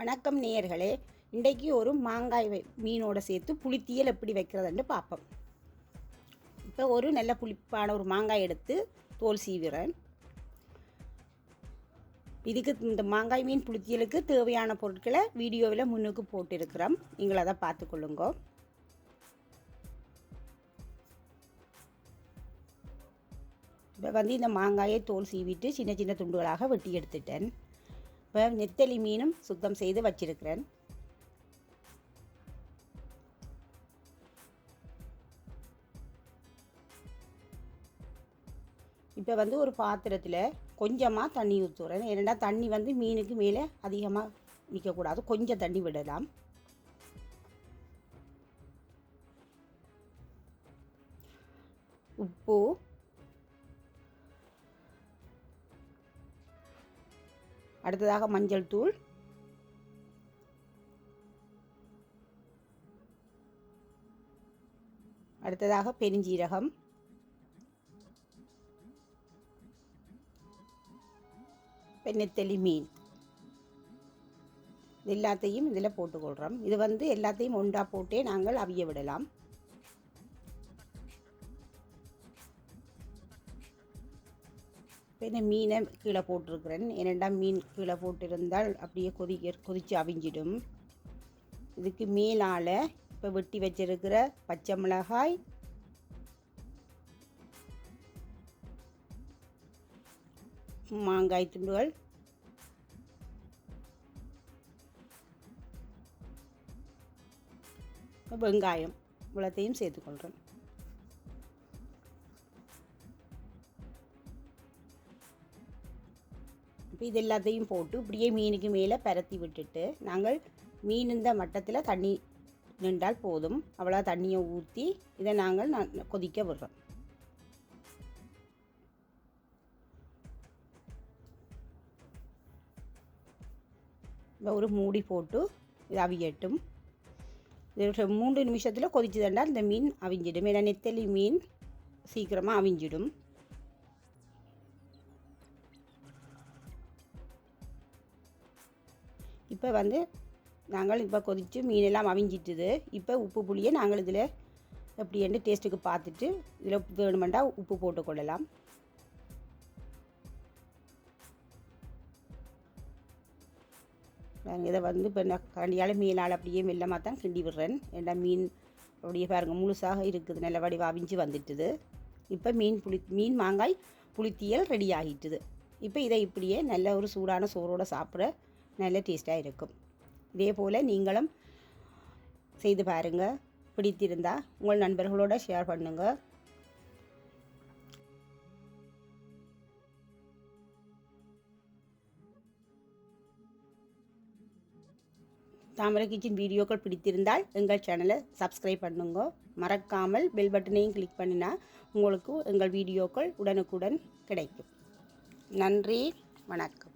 வணக்கம் நேயர்களே, இன்றைக்கு ஒரு மாங்காய் மீனோட சேர்த்து புளித்தியல் எப்படி வைக்கிறதுன்னு பார்ப்போம். இப்போ ஒரு நல்ல புளிப்பான ஒரு மாங்காய் எடுத்து தோல் சீவிறேன். இதுக்கு இந்த மாங்காய் மீன் புளித்தியலுக்கு தேவையான பொருட்களை வீடியோவில் முன்னுக்கு போட்டிருக்கிறோம். நீங்கள் அதை பார்த்துக்கொள்ளுங்க. இப்போ இந்த மாங்காயை தோல் சீவிட்டு சின்ன சின்ன துண்டுகளாக வெட்டி எடுத்துட்டேன். இப்போ நெத்தலி மீனும் சுத்தம் செய்து வச்சிருக்கிறேன். இப்போ ஒரு பாத்திரத்தில் கொஞ்சமாக தண்ணி ஊற்றுறேன். ஏன்னா தண்ணி மீனுக்கு மேலே அதிகமாக நிற்கக்கூடாது, கொஞ்சம் தண்ணி விடலாம். உப்பு, அடுத்ததாக மஞ்சள் தூள், அடுத்ததாக பெருஞ்சீரகம், நெத்தலி மீன் எல்லாத்தையும் இதில் போட்டுக்கொள்கிறோம். இது எல்லாத்தையும் ஒன்றா போட்டே நாங்கள் அவிய விடலாம். இப்போ இந்த மீனை கீழே போட்டிருக்கிறேன். ஏனெண்டா மீன் கீழே போட்டிருந்தால் அப்படியே கொதித்து அவிஞ்சிடும். இதுக்கு மேலால் இப்போ வெட்டி வச்சிருக்கிற பச்சை மிளகாய், மாங்காய் துண்டுகள், வெங்காயம் இவ்வளோத்தையும் சேர்த்துக்கொள்கிறேன். இது எல்லாத்தையும் போட்டு இப்படியே மீனுக்கு மேலே பரத்தி விட்டுட்டு நாங்கள் மீன் இந்த மட்டத்தில் தண்ணி நின்றால் போதும். அவ்வளோ தண்ணியை ஊற்றி இதை நாங்கள் கொதிக்க விடுறோம். இப்போ ஒரு மூடி போட்டு இது அவியட்டும். இது 3 நிமிஷத்தில் கொதிச்சு தண்டால் இந்த மீன் அவிஞ்சிடும். ஏன்னா நெத்தலி மீன் சீக்கிரமாக அவிஞ்சிடும். இப்போ நாங்கள் இப்போ கொதித்து மீனெல்லாம் அவிஞ்சிட்டுது. இப்போ உப்பு புளியை நாங்கள் இதில் எப்படின்னு டேஸ்ட்டுக்கு பார்த்துட்டு இதில் வேணுமெண்டா உப்பு போட்டுக்கொள்ளலாம். நாங்கள் இதை இப்போ கரண்டியால் மீனால் அப்படியே மெல்லமாக தான் கிண்டி விடுறேன். ஏன்னா மீன் அப்படியே பாருங்கள் முழுசாக இருக்குது, நல்ல வடிவ அவிஞ்சு வந்துட்டுது. இப்போ மீன் மாங்காய் புளித்தியல் ரெடி ஆகிட்டுது. இப்போ இதை இப்படியே நல்ல ஒரு சூடான சோறோடு சாப்பிட நல்ல டேஸ்ட்டாக இருக்கும். இதே போல் நீங்களும் செய்து பாருங்கள். பிடித்திருந்தால் உங்கள் நண்பர்களோட ஷேர் பண்ணுங்கள். தாமரை கிச்சன் வீடியோக்கள் பிடித்திருந்தால் எங்கள் சேனலை சப்ஸ்கிரைப் பண்ணுங்க. மறக்காமல் பெல் பட்டனையும் கிளிக் பண்ணினா உங்களுக்கு எங்கள் வீடியோக்கள் உடனுக்குடன் கிடைக்கும். நன்றி, வணக்கம்.